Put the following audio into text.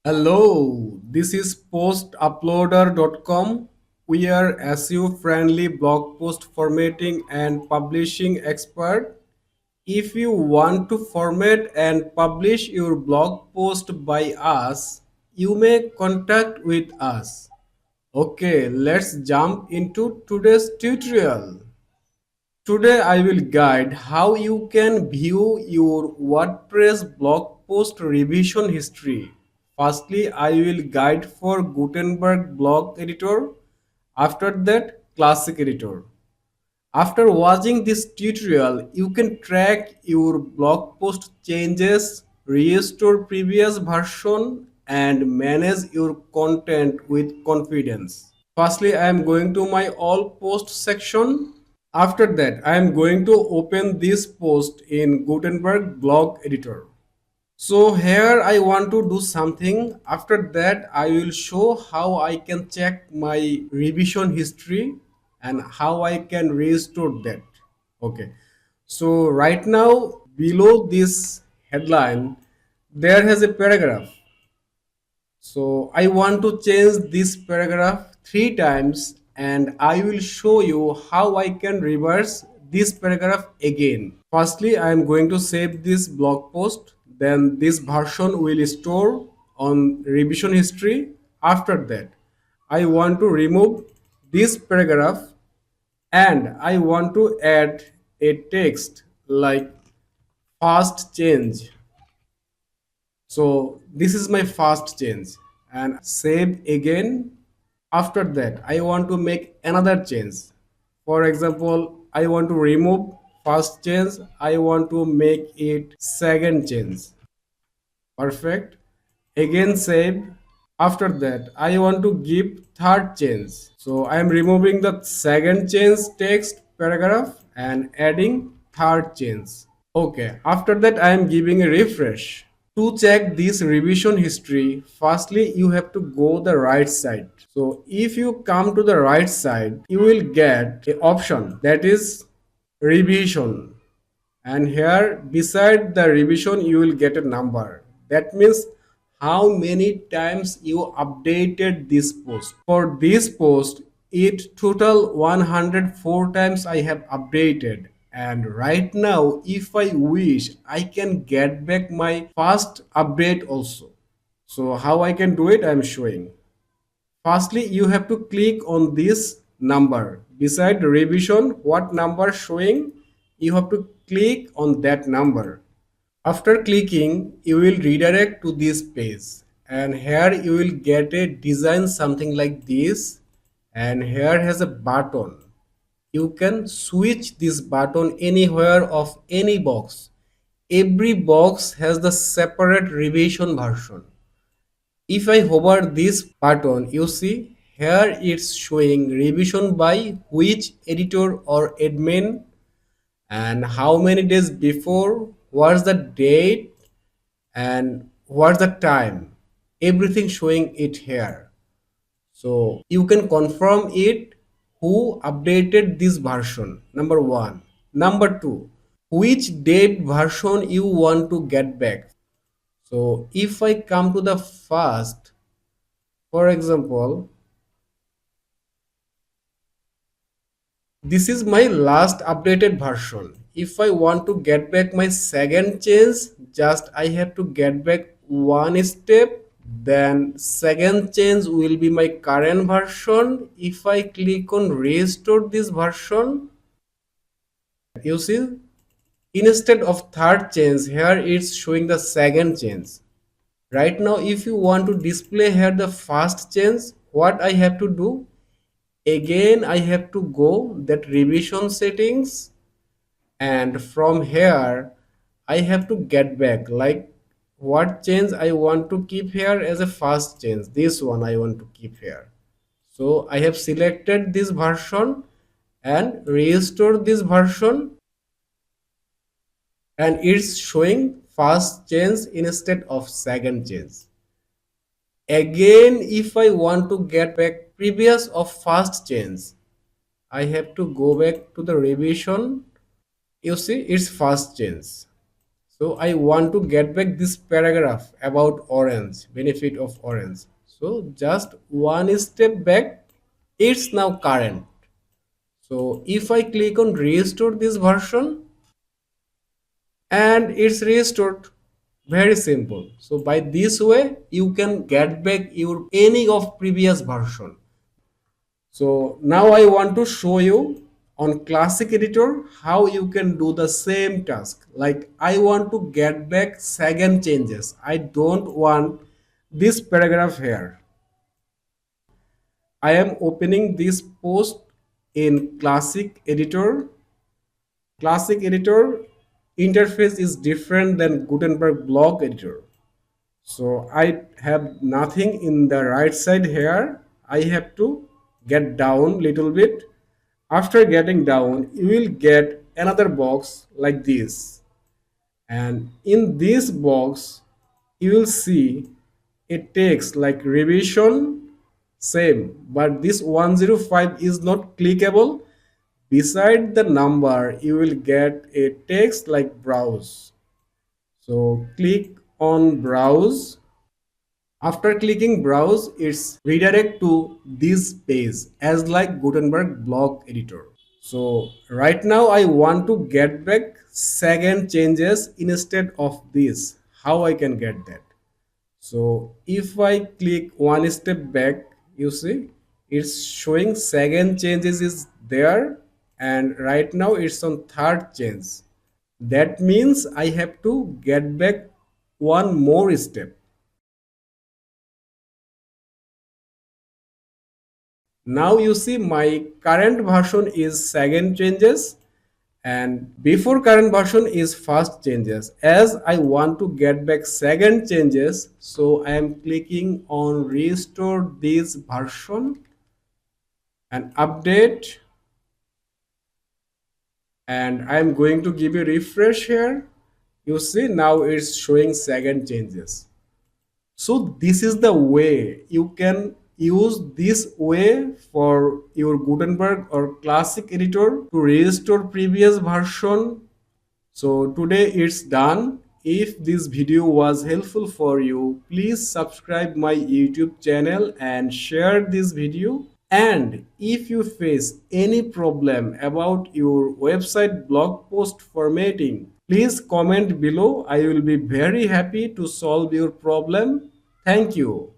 Hello, this is postuploader.com. We are SEO-friendly blog post formatting and publishing expert. If you want to format and publish your blog post by us, you may contact with us. Okay, let's jump into today's tutorial. Today I will guide how you can view your WordPress blog post revision history. Firstly, I will guide for Gutenberg blog editor. After that, classic editor. After watching this tutorial, you can track your blog post changes, restore previous version, and manage your content with confidence. Firstly, I am going to my all post section. After that, I am going to open this post in Gutenberg blog editor. So here I want to do something. After that, I will show how I can check my revision history and how I can restore that. Okay. So right now below this headline, there has a paragraph. So I want to change this paragraph 3 times and I will show you how I can reverse this paragraph again. Firstly, I am going to save this blog post. Then this version will store on revision history. After that, I want to remove this paragraph and I want to add a text like fast change. So this is my fast change and save again. After that, I want to make another change. For example, I want to remove first change. I want to make it second change. Perfect. Again save. After that, I want to give third change. So I am removing the second change text paragraph and adding third change. Okay, after that I am giving a refresh. To check this revision history, firstly you have to go the right side. So if you come to the right side, you will get a option that is revision. And here beside the revision you will get a number. That means how many times you updated this post. For this post, it total 104 times I have updated. And right now, if I wish, I can get back my first update also. So how I can do it, I'm showing. Firstly, you have to click on this number. Beside the revision, what number showing, you have to click on that number. After clicking, you will redirect to this page and here you will get a design something like this and here has a button. You can switch this button anywhere of any box. Every box has the separate revision version. If I hover this button, you see here it's showing revision by which editor or admin and how many days before, what's the date and what's the time. Everything showing it here. So you can confirm it who updated this version. Number one. Number two, which date version you want to get back. So if I come to the first, for example, this is my last updated version. If I want to get back my second change, just I have to get back one step. Then second change will be my current version. If I click on restore this version, you see instead of third change, here it's showing the second change. Right now, if you want to display here the first change, what I have to do? Again, I have to go that revision settings and from here I have to get back like what change I want to keep here as a first change. This one I want to keep here. So I have selected this version and restore this version and it's showing first change instead of second change. Again, if I want to get back previous of first change, I have to go back to the revision. You see it's first change. So I want to get back this paragraph about orange, benefit of orange. So just one step back, it's now current. So if I click on restore this version, and it's restored, very simple. So by this way you can get back your any of previous version. So now I want to show you on classic editor how you can do the same task. Like I want to get back second changes, I don't want this paragraph here. I am opening this post in classic editor. Classic editor interface is different than Gutenberg block editor. So I have nothing in the right side here. I have to get down little bit. After getting down, you will get another box like this. And in this box, you will see it takes like revision same, but this 105 is not clickable. Beside the number, you will get a text like browse. So click on browse. After clicking browse, it's redirect to this page as like Gutenberg block editor. So right now I want to get back second changes instead of this. How I can get that? So if I click one step back, you see it's showing second changes is there, and right now it's on third change. That means I have to get back one more step. Now you see my current version is second changes and before current version is first changes. As I want to get back second changes, so I am clicking on restore this version and update, and I am going to give a refresh here. You see now it's showing second changes. So this is the way you can use this way for your Gutenberg or classic editor to restore previous version. So today it's done. If this video was helpful for you, please subscribe my YouTube channel and share this video. And if you face any problem about your website blog post formatting, please comment below. I will be very happy to solve your problem. Thank you.